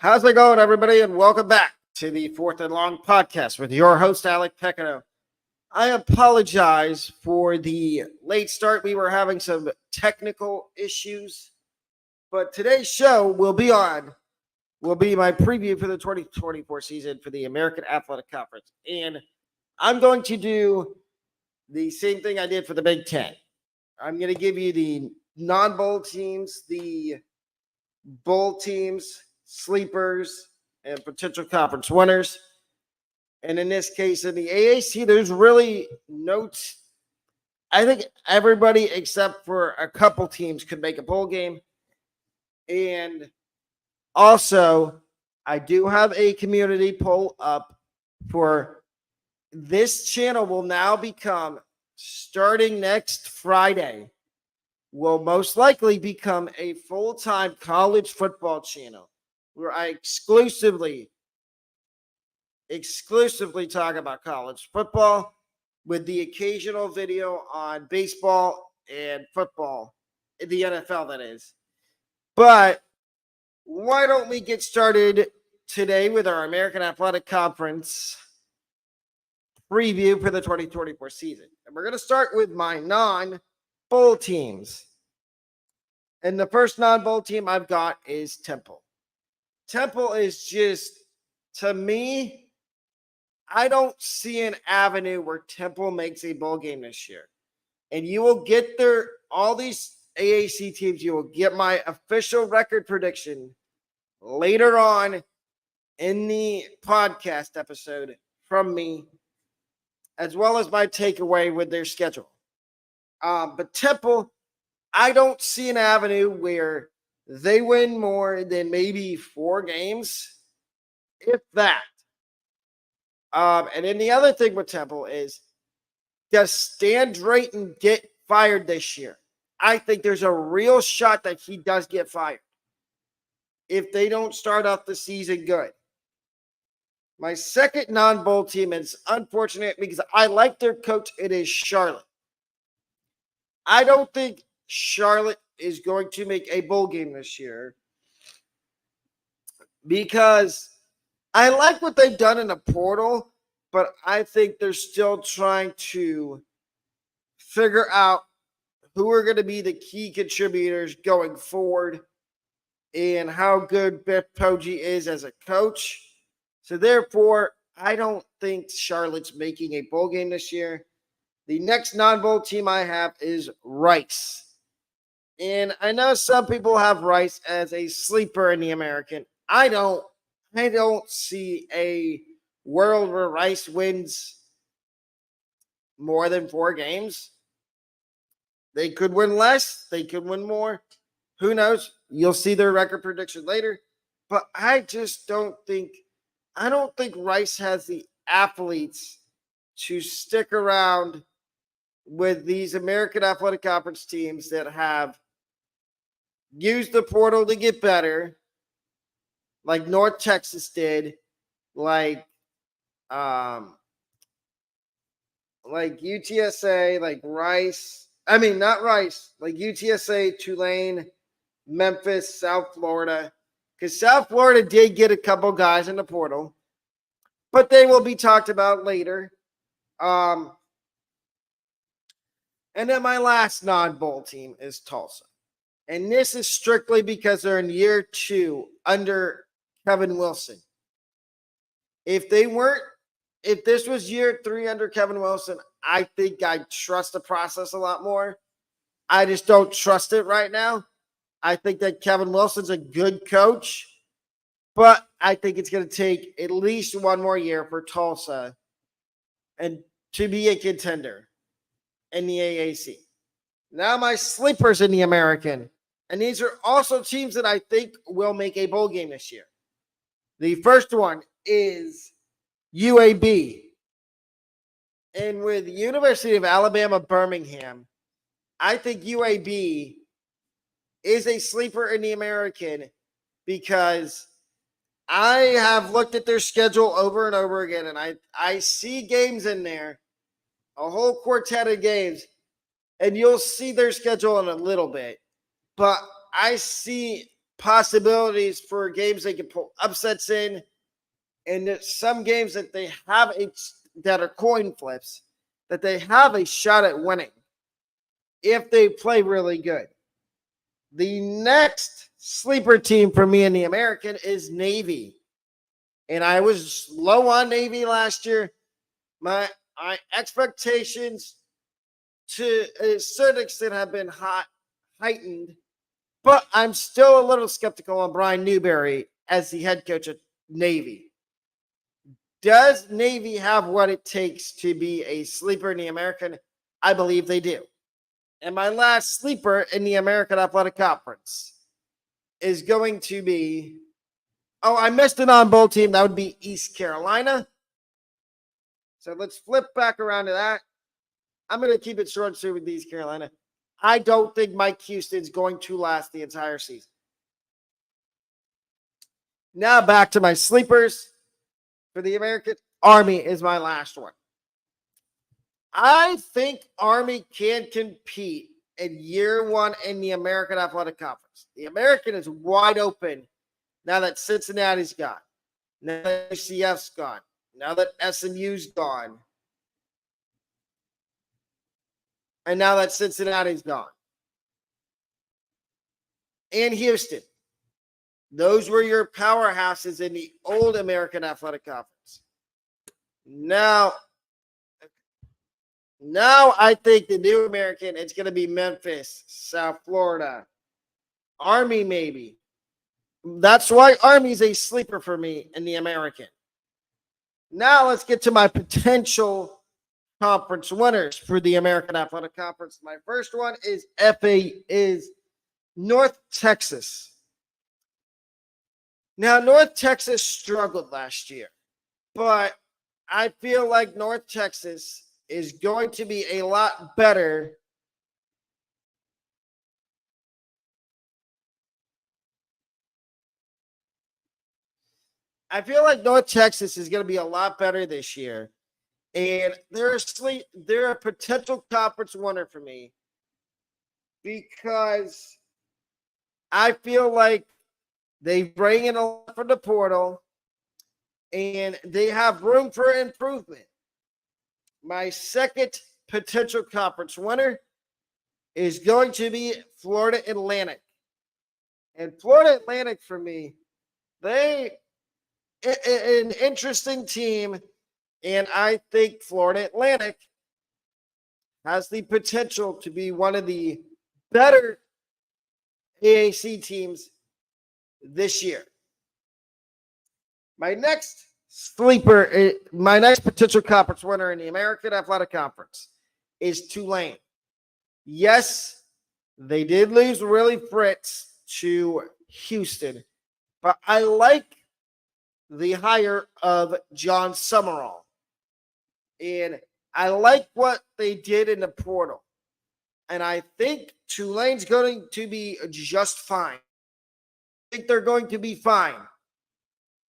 How's it going, everybody? And welcome back to the Fourth and Long podcast with your host, Alec Pecano. I apologize for the late start. We were having some technical issues, but today's show will be my preview for the 2024 season for the American Athletic Conference. And I'm going to do the same thing I did for the Big Ten. I'm going to give you the non-bowl teams, the bowl teams, sleepers, and potential conference winners. And in this case, in the AAC, there's really I think everybody except for a couple teams could make a bowl game. And also, I do have a community poll up for this channel will now become, starting next Friday, will most likely become a full-time college football channel where I exclusively talk about college football with the occasional video on baseball and football, the NFL that is. But why don't we get started today with our American Athletic Conference preview for the 2024 season. And we're going to start with my non-bowl teams. And the first non-bowl team I've got is Temple. Temple is just, to me, I don't see an avenue where Temple makes a bowl game this year. And you will get all these AAC teams, you will get my official record prediction later on in the podcast episode from me, as well as my takeaway with their schedule. But Temple, I don't see an avenue where they win more than maybe 4 games, if that. And then the other thing with Temple is, does Stan Drayton get fired this year? I think there's a real shot that he does get fired if they don't start off the season good. My second non-bowl team is unfortunate because I like their coach. It is Charlotte. I don't think Charlotte is going to make a bowl game this year because I like what they've done in the portal, but I think they're still trying to figure out who are going to be the key contributors going forward and how good Biff Poggi is as a coach. So therefore, I don't think Charlotte's making a bowl game this year. The next non-bowl team I have is Rice. And I know some people have Rice as a sleeper in the American. I don't see a world where Rice wins more than 4 games. They could win less. They could win more. Who knows? You'll see their record prediction later. But I just don't think Rice has the athletes to stick around with these American Athletic Conference teams that have used the portal to get better, like North Texas did, like UTSA, like Rice. I mean, not Rice, like UTSA, Tulane, Memphis, South Florida. Because South Florida did get a couple guys in the portal, but they will be talked about later. And then my last non-bowl team is Tulsa. And this is strictly because they're in year 2 under Kevin Wilson. If this was year 3 under Kevin Wilson, I think I'd trust the process a lot more. I just don't trust it right now. I think that Kevin Wilson's a good coach, but I think it's going to take at least 1 more year for Tulsa and to be a contender in the AAC. Now my sleepers in the American, and these are also teams that I think will make a bowl game this year. The first one is UAB. And with the University of Alabama, Birmingham, I think UAB is a sleeper in the American because I have looked at their schedule over and over again, and I see games in there, a whole quartet of games, and you'll see their schedule in a little bit. But I see possibilities for games they can pull upsets in. And there's some games that they have that are coin flips that they have a shot at winning if they play really good. The next sleeper team for me in the American is Navy. And I was low on Navy last year. My expectations to a certain extent have been heightened, but I'm still a little skeptical on Brian Newberry as the head coach of Navy. Does Navy have what it takes to be a sleeper in the American? I believe they do. And my last sleeper in the American Athletic Conference is going to be, I missed an on-bowl team. That would be East Carolina. So let's flip back around to that. I'm going to keep it short and sweet with East Carolina. I don't think Mike Houston's going to last the entire season. Now back to my sleepers. For the American, Army is my last one. I think Army can compete in year one in the American Athletic Conference. The American is wide open now that Cincinnati's gone, now that UCF's gone, now that SMU's gone, and now that Cincinnati's gone. And Houston. Those were your powerhouses in the old American Athletic Conference. Now I think the new American, it's going to be Memphis, South Florida, Army maybe. That's why Army's a sleeper for me in the American. Now let's get to my potential conference winners for the American Athletic Conference. My first one is North Texas. Now, North Texas struggled last year, but I feel like North Texas is going to be a lot better. I feel like North Texas is going to be a lot better this year, and they're a potential conference winner for me because I feel like they bring in a lot from the portal, and they have room for improvement. My second potential conference winner is going to be Florida Atlantic. And Florida Atlantic, for me, an interesting team, and I think Florida Atlantic has the potential to be one of the better AAC teams this year. My next potential conference winner in the American Athletic Conference is Tulane. Yes, they did lose Willie Fritz to Houston, but I like the hire of John Summerall. And I like what they did in the portal. And I think Tulane's going to be just fine. I think they're going to be fine.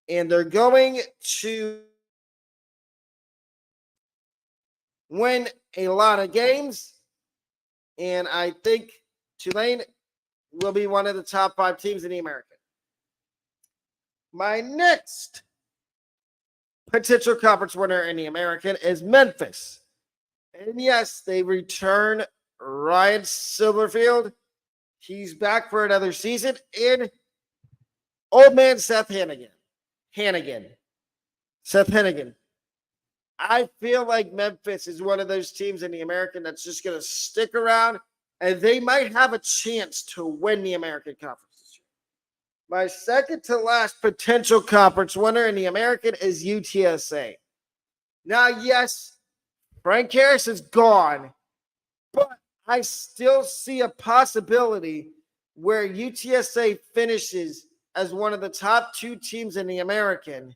And they're going to win a lot of games. And I think Tulane will be one of the top 5 teams in the American. My next potential conference winner in the American is Memphis. And yes, they return Ryan Silverfield. He's back for another season. And old man Seth Hannigan. Seth Hannigan. I feel like Memphis is one of those teams in the American that's just going to stick around, and they might have a chance to win the American Conference this year. My second to last potential conference winner in the American is UTSA. Now, yes, Frank Harris is gone, but I still see a possibility where UTSA finishes as one of the top 2 teams in the American,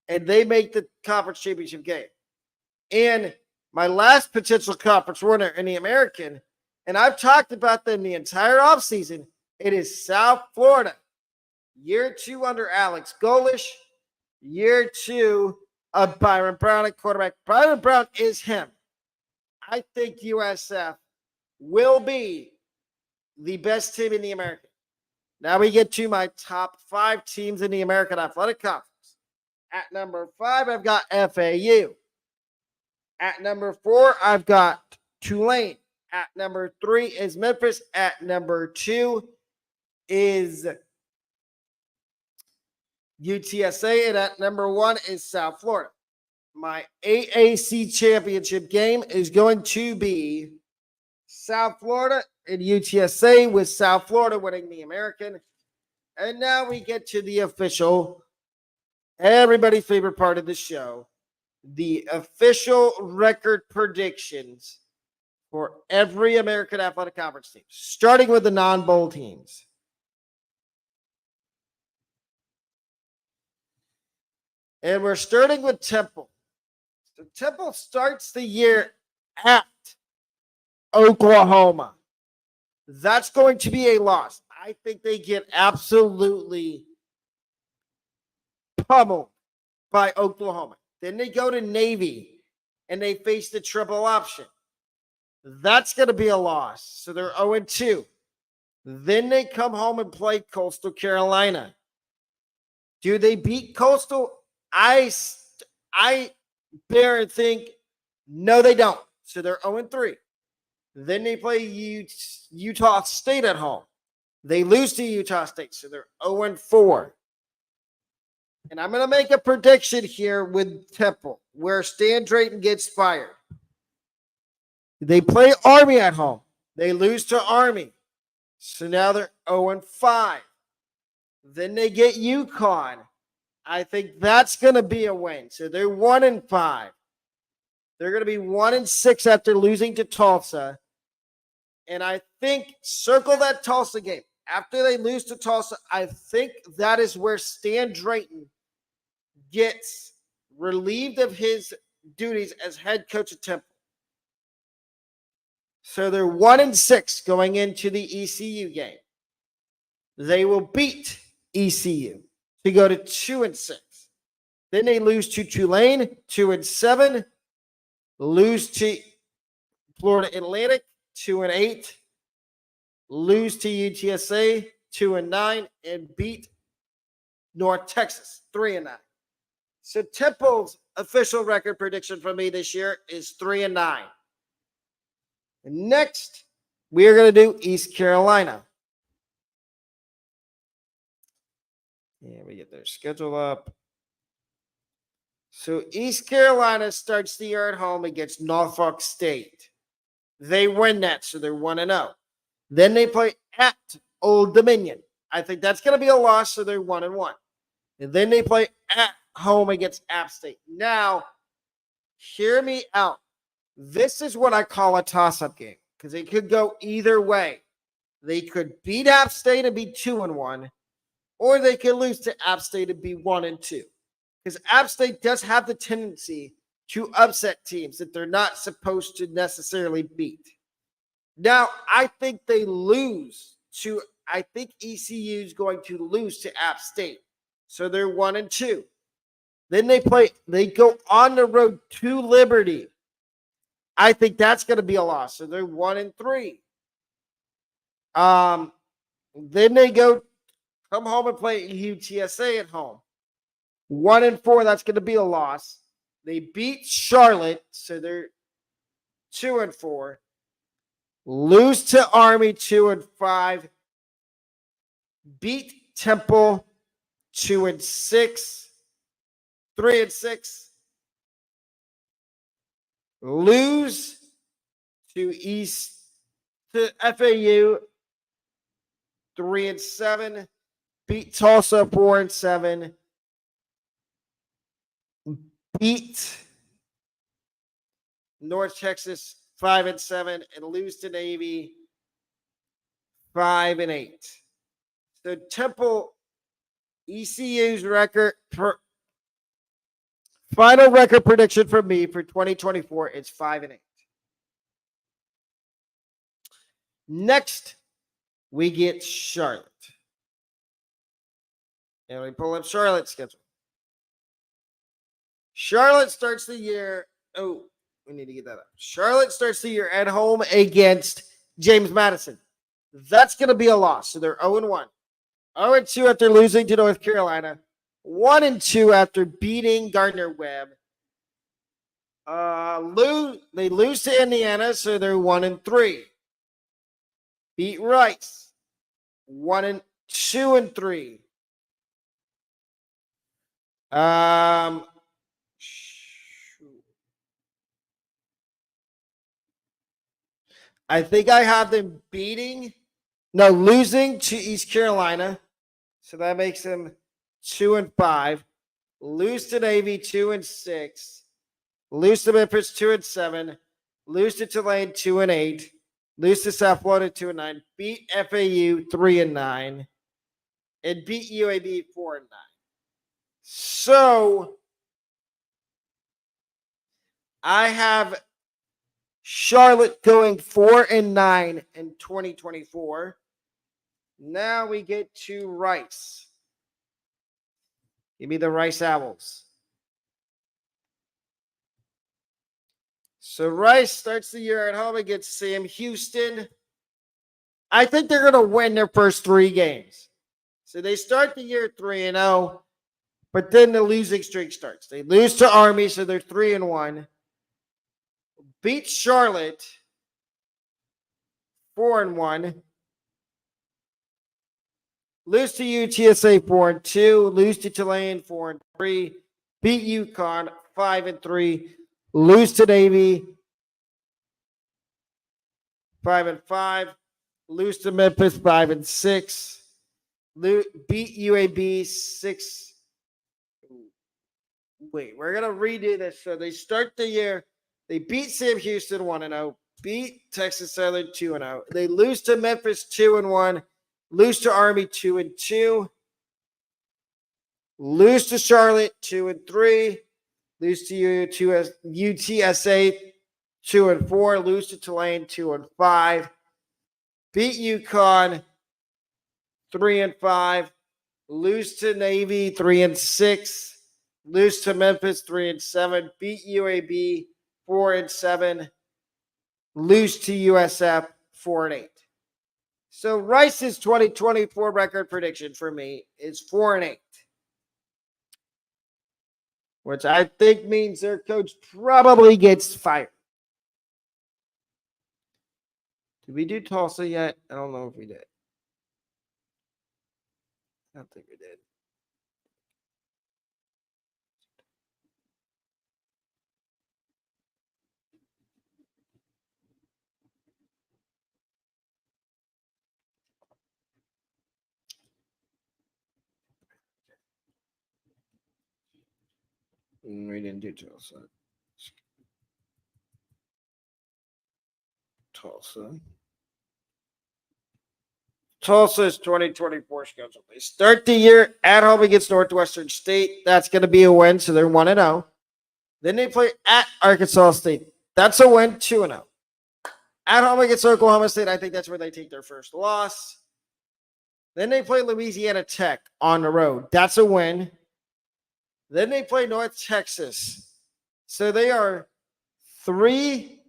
and they make the conference championship game. And my last potential conference winner in the American, and I've talked about them the entire offseason, it is South Florida. Year 2 under Alex Golish. Year 2 of Byron Brown at quarterback. Byron Brown is him. I think USF will be the best team in the American. Now we get to my top 5 teams in the American Athletic Conference. At number 5, I've got FAU. At number 4, I've got Tulane. At number 3 is Memphis. At number 2 is UTSA. And at number 1 is South Florida. My AAC championship game is going to be South Florida and UTSA, with South Florida winning the American. And now we get to the official, everybody's favorite part of the show, the official record predictions for every American Athletic Conference team, starting with the non-bowl teams. And we're starting with Temple. So Temple starts the year at Oklahoma. That's going to be a loss. I think they get absolutely pummeled by Oklahoma. Then they go to Navy and they face the triple option. That's going to be a loss. So they're 0-2. Then they come home and play Coastal Carolina. Do they beat Coastal? I bear and think, no, they don't. So they're 0-3. Then they play Utah State at home. They lose to Utah State, so they're 0-4. And I'm going to make a prediction here with Temple, where Stan Drayton gets fired. They play Army at home. They lose to Army. So now they're 0-5. Then they get UConn. I think that's going to be a win. So they're 1-5. They're going to be 1-6 after losing to Tulsa. And I think, circle that Tulsa game. After they lose to Tulsa, I think that is where Stan Drayton gets relieved of his duties as head coach of Temple. So they're 1-6 going into the ECU game. They will beat ECU to go to 2-6. Then they lose to Tulane, 2-7. Lose to Florida Atlantic, 2-8. Lose to UTSA, 2-9, and beat North Texas, 3-9. So Temple's official record prediction for me this year is 3-9. And next, we are going to do East Carolina. Yeah, we get their schedule up. So East Carolina starts the year at home against Norfolk State. They win that, so they're 1-0. Then they play at Old Dominion. I think that's going to be a loss, so they're 1-1. And then they play at home against App State. Now, hear me out. This is what I call a toss-up game, because it could go either way. They could beat App State and be 2-1, or they could lose to App State and be 1-2. Because App State does have the tendency to upset teams that they're not supposed to necessarily beat. Now, I think they lose to, I think ECU is going to lose to App State. So they're 1-2. Then they go on the road to Liberty. I think that's going to be a loss. So they're 1-3. Then they come home and play UTSA at home. 1-4, that's going to be a loss. They beat Charlotte, so they're 2-4. Lose to Army, 2-5. Beat Temple, 2-6. 3-6. Lose to FAU, 3-7. Beat Tulsa, 4-7. Beat North Texas, 5-7, and lose to Navy, 5-8. So Temple, ECU's record, final record prediction for me for 2024 is 5-8. Next, we get Charlotte. And we pull up Charlotte's schedule. Charlotte starts the year. Oh, we need to get that up. Charlotte starts the year at home against James Madison. That's going to be a loss. So they're 0-1. 0-2 after losing to North Carolina. 1-2 after beating Gardner-Webb. They lose to Indiana, so they're 1-3. Beat Rice. 1-2-3. I think I have them losing to East Carolina. So that makes them 2-5. Lose to Navy 2-6. Lose to Memphis 2-7. Lose to Tulane 2-8. Lose to South Florida 2-9. Beat FAU 3-9. And beat UAB 4-9. So I have Charlotte going 4-9 in 2024. Now we get to Rice. Give me the Rice Owls. So Rice starts the year at home against Sam Houston. I think they're going to win their first 3 games. So they start the year 3-0, but then the losing streak starts. They lose to Army, so they're 3-1. Beat Charlotte 4-1. Lose to UTSA 4-2. Lose to Tulane 4-3. Beat UConn 5-3. Lose to Navy 5-5. Lose to Memphis 5-6. Beat UAB 6. Wait, we're gonna redo this. So they start the year. They beat Sam Houston 1-0. Beat Texas Southern 2-0. They lose to Memphis 2-1. Lose to Army 2-2. Lose to Charlotte 2-3. Lose to UTSA 2-4. Lose to Tulane 2-5. Beat UConn 3-5. Lose to Navy 3-6. Lose to Memphis 3-7. Beat UAB 4-7. Lose to USF 4-8. So Rice's 2024 record prediction for me is 4-8. Which I think means their coach probably gets fired. Did we do Tulsa yet? I don't know if we did. I don't think we did. We didn't do Tulsa. Tulsa's 2024 schedule. They start the year at home against Northwestern State. That's going to be a win, so they're 1-0. Then they play at Arkansas State. That's a win, 2-0. At home against Oklahoma State, I think that's where they take their first loss. Then they play Louisiana Tech on the road. That's a win. Then they play North Texas. So they are 3-1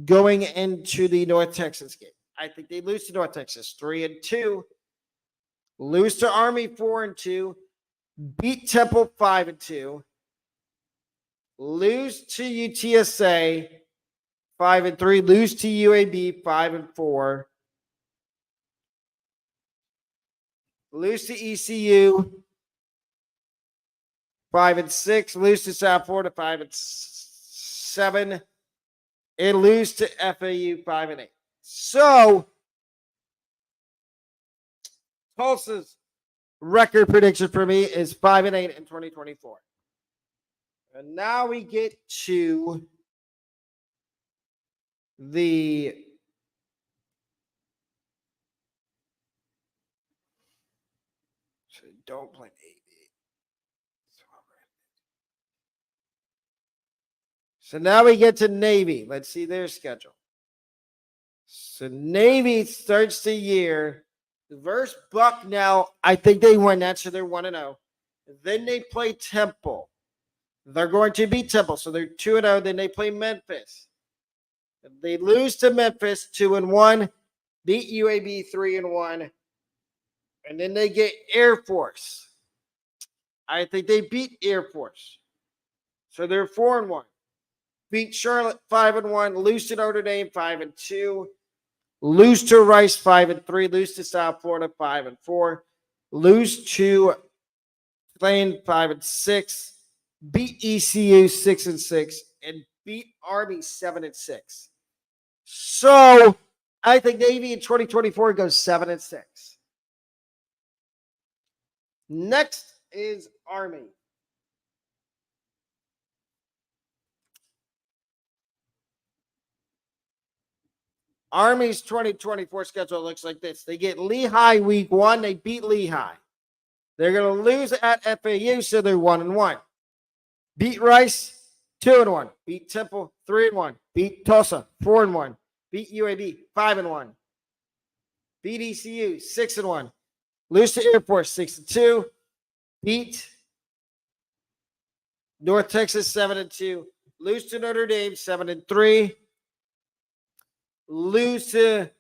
going into the North Texas game. I think they lose to North Texas 3-2. Lose to Army 4-2. Beat Temple 5-2. Lose to UTSA 5-3. Lose to UAB 5-4. Lose to ECU 5-6. Lose to South Florida 5-7. And lose to FAU 5-8. So Tulsa's record prediction for me is 5-8 in 2024. And now we get to the don't play 8. So now we get to Navy. Let's see their schedule. So Navy starts the year versus Bucknell. I think they win that, so they're 1-0. Then they play Temple. They're going to beat Temple, so they're 2-0. Then they play Memphis. They lose to Memphis 2-1. Beat UAB 3-1. And then they get Air Force. I think they beat Air Force. So they're 4-1. Beat Charlotte 5-1. Lose to Notre Dame 5-2. Lose to Rice 5-3. Lose to South Florida 5-4. Lose to Tulane 5-6. Beat ECU 6-6. And beat Army 7-6. So I think Navy in 2024 goes 7-6. Next is Army. Army's 2024 schedule looks like this. They get Lehigh week 1. They beat Lehigh. They're going to lose at FAU, so they're 1-1. Beat Rice, 2-1. Beat Temple, 3-1. Beat Tulsa, 4-1. Beat UAB, 5-1. Beat ECU, 6-1. Lose to Air Force, 6-2. Beat North Texas, 7-2. Lose to Notre Dame, 7-3. Lose to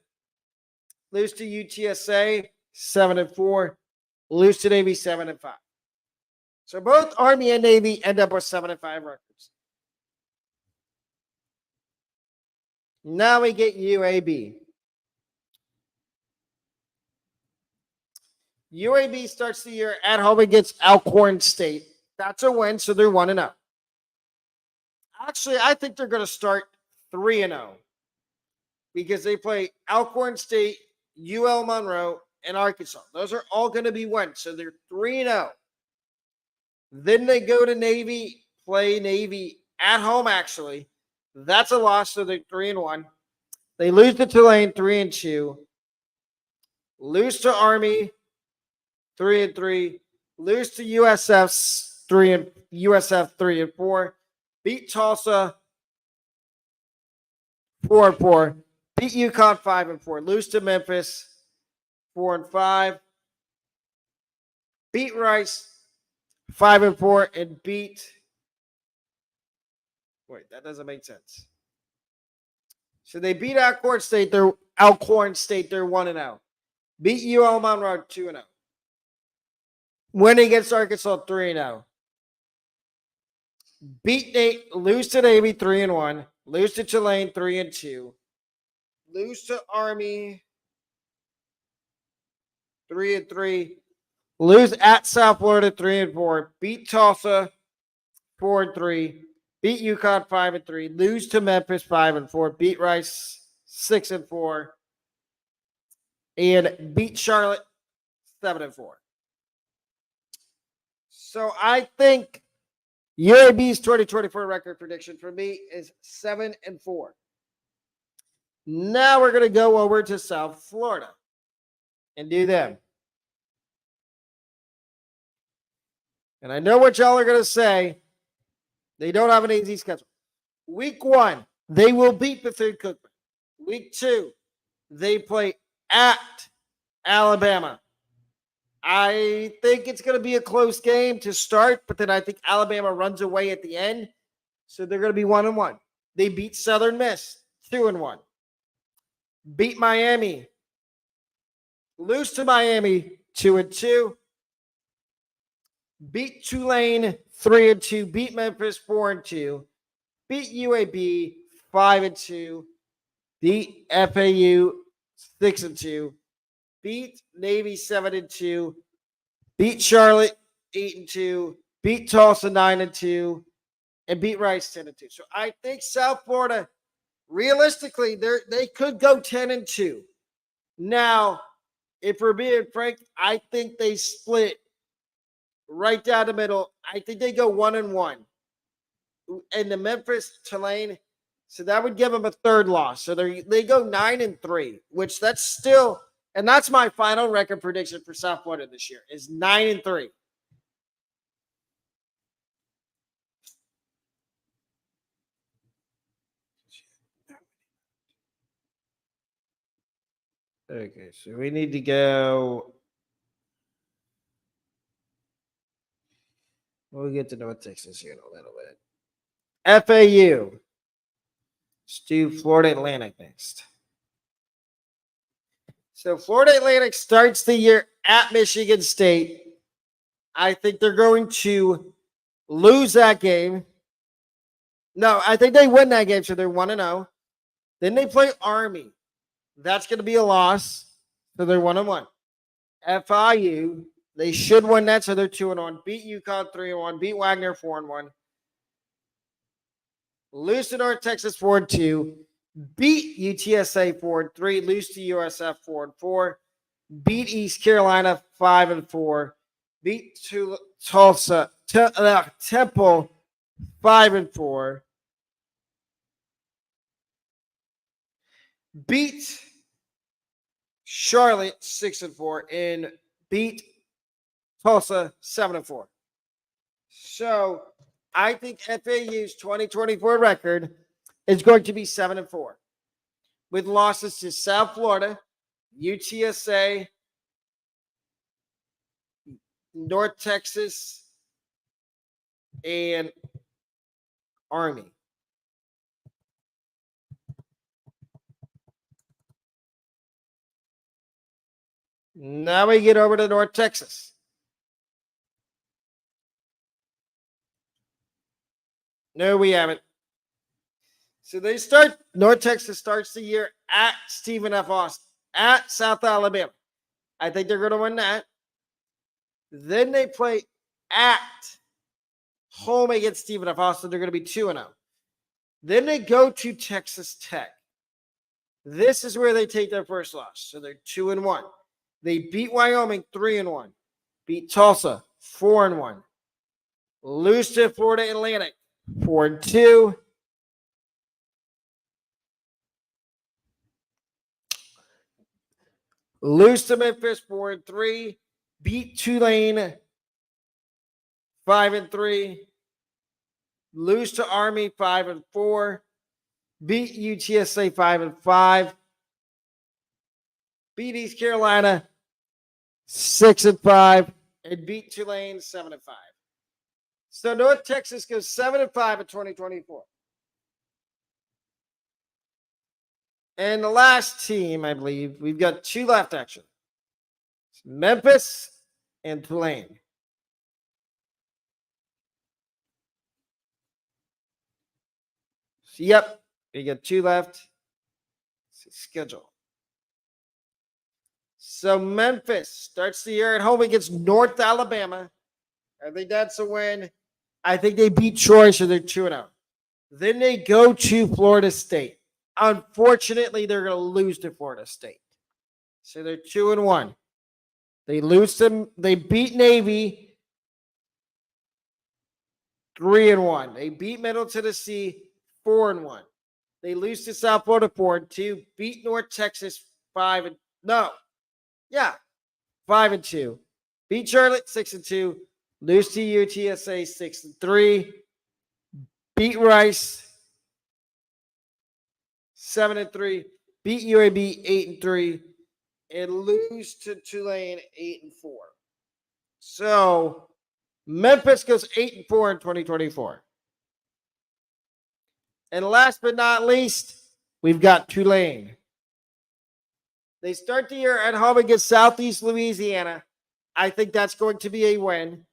UTSA, 7-4. Lose to Navy, 7-5. So both Army and Navy end up with 7-5 records. Now we get UAB. UAB starts the year at home against Alcorn State. That's a win, so they're 1-0. Actually, I think they're going to start 3-0 because they play Alcorn State, UL Monroe, and Arkansas. Those are all going to be wins, so they're 3-0. Then they go to Navy, play Navy at home, actually. That's a loss, so they're 3-1. They lose to Tulane, 3-2. Lose to Army, 3-3. Lose to USF, 3-4. Beat Tulsa, 4-4. Beat UConn, 5-4. Lose to Memphis, 4-5. Beat Rice, 5-4, and beat. Wait, that doesn't make sense. So they beat Alcorn State. They're 1-0. Beat UL Monroe 2-0. Win against Arkansas 3-0. Lose to Navy 3-1. Lose to Tulane 3-2. Lose to Army 3-3. Lose at South Florida 3-4. Beat Tulsa 4-3. Beat UConn 5-3. Lose to Memphis 5-4. Beat Rice 6-4. And beat Charlotte 7-4. So I think UAB's 2024 record prediction for me is 7-4. Now we're going to go over to South Florida and do them. And I know what y'all are going to say. They don't have an easy schedule. Week 1, they will beat Bethune-Cookman. Week 2, they play at Alabama. I think it's going to be a close game to start, but then I think Alabama runs away at the end. So they're going to be 1-1. They beat Southern Miss 2-1. Beat Miami. Lose to Miami 2-2. Beat Tulane 3-2. Beat Memphis 4-2. Beat UAB 5-2. Beat FAU 6-2. Beat Navy 7-2. Beat Charlotte 8-2. Beat Tulsa 9-2. And beat Rice 10-2. So I think South Florida, realistically, they could go 10-2. Now, if we're being frank, I think they split right down the middle. I think they go 1-1. And the Memphis, Tulane, so that would give them a third loss. So they go 9-3, which that's still, and that's my final record prediction for South Florida this year is 9-3. Okay, so we need to go. We'll get to North Texas here in a little bit. FAU. Let's do Florida Atlantic next. So Florida Atlantic starts the year at Michigan State. I think they're going to lose that game. No, I think they win that game, so they're 1-0. Then they play Army. That's going to be a loss, so they're 1-1. FIU, they should win that, so they're 2-1. Beat UConn 3-1. Beat Wagner 4-1. Lose to North Texas 4-2. Beat UTSA 4-3. Lose to USF 4-4. Beat East Carolina 5-4. Beat Tulsa Temple 5-4. Beat Charlotte 6-4 and beat Tulsa 7-4. So I think FAU's 2024 record is going to be 7-4, with losses to South Florida, UTSA, North Texas, and Army. Now we get over to North Texas. No, we haven't. So North Texas starts the year at Stephen F. Austin, at South Alabama. I think they're going to win that. Then they play at home against Stephen F. Austin. They're going to be 2-0. Then they go to Texas Tech. This is where they take their first loss. So they're 2-1. They beat Wyoming 3-1. Beat Tulsa 4-1. Lose to Florida Atlantic 4-2. Lose to Memphis 4-3. Beat Tulane 5-3. Lose to Army 5-4. Beat UTSA 5-5. Beat East Carolina 6-5. And beat Tulane 7-5. So North Texas goes 7-5 in 2024. And the last team, I believe, we've got two left actually. It's Memphis and Tulane. So, yep, we got two left. Schedule. So Memphis starts the year at home against North Alabama. I think that's a win. I think they beat Troy, so they're 2-0. Then they go to Florida State. Unfortunately, they're going to lose to Florida State. So they're 2-1. They lose them. They beat Navy 3-1. They beat Middle Tennessee 4-1. They lose to South Florida 4-2. Beat North Texas 5-2. Beat Charlotte 6-2. Lose to UTSA 6-3. Beat Rice 7-3. Beat UAB 8-3. And lose to Tulane 8-4. So Memphis goes 8-4 in 2024. And last but not least, we've got Tulane. They start the year at home against Southeast Louisiana. I think that's going to be a win.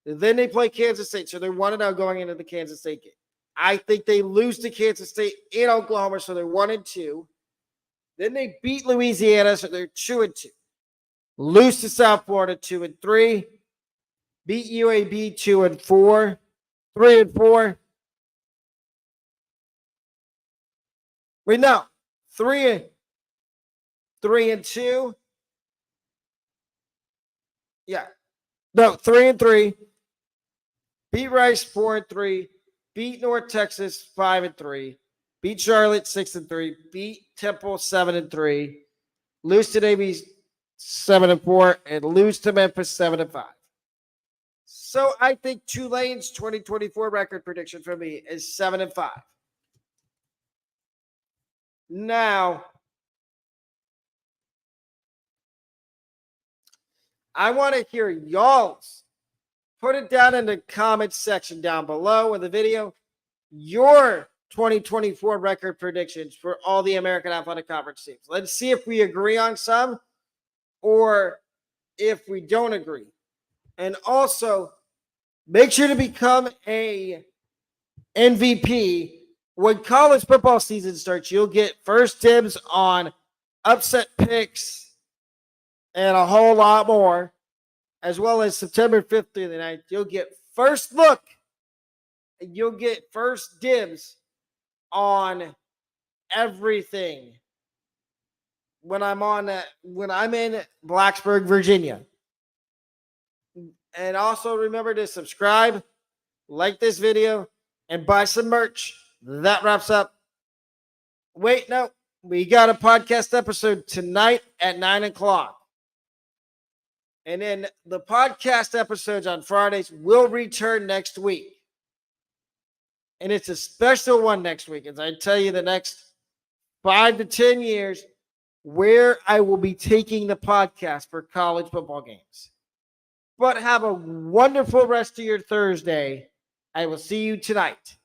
Then they play Kansas State, so they're 1-0 going into the Kansas State game. I think they lose to Kansas State in Oklahoma, so they're 1-2. Then they beat Louisiana, so they're 2-2. Lose to South Florida 2-3. Beat UAB 2-4. 3-4. Wait, no. 3-2. Yeah. No, 3-3. Beat Rice 4-3. Beat North Texas 5-3. Beat Charlotte 6-3. Beat Temple 7-3. Lose to Navy 7-4. And lose to Memphis 7-5. So I think Tulane's 2024 record prediction for me is 7-5. Now, I want to hear y'all's. Put it down in the comments section down below in the video. Your 2024 record predictions for all the American Athletic Conference teams. Let's see if we agree on some or if we don't agree. And also, make sure to become a MVP. When college football season starts, you'll get first dibs on upset picks and a whole lot more, as well as September 5th through the 9th. You'll get first look and you'll get first dibs on everything when I'm in Blacksburg, Virginia. And also remember to subscribe, like this video, and buy some merch. That wraps up. Wait, no, we got a podcast episode tonight at 9 o'clock. And then the podcast episodes on Fridays will return next week. And it's a special one next week, as I tell you the next 5 to 10 years where I will be taking the podcast for college football games. But have a wonderful rest of your Thursday. I will see you tonight.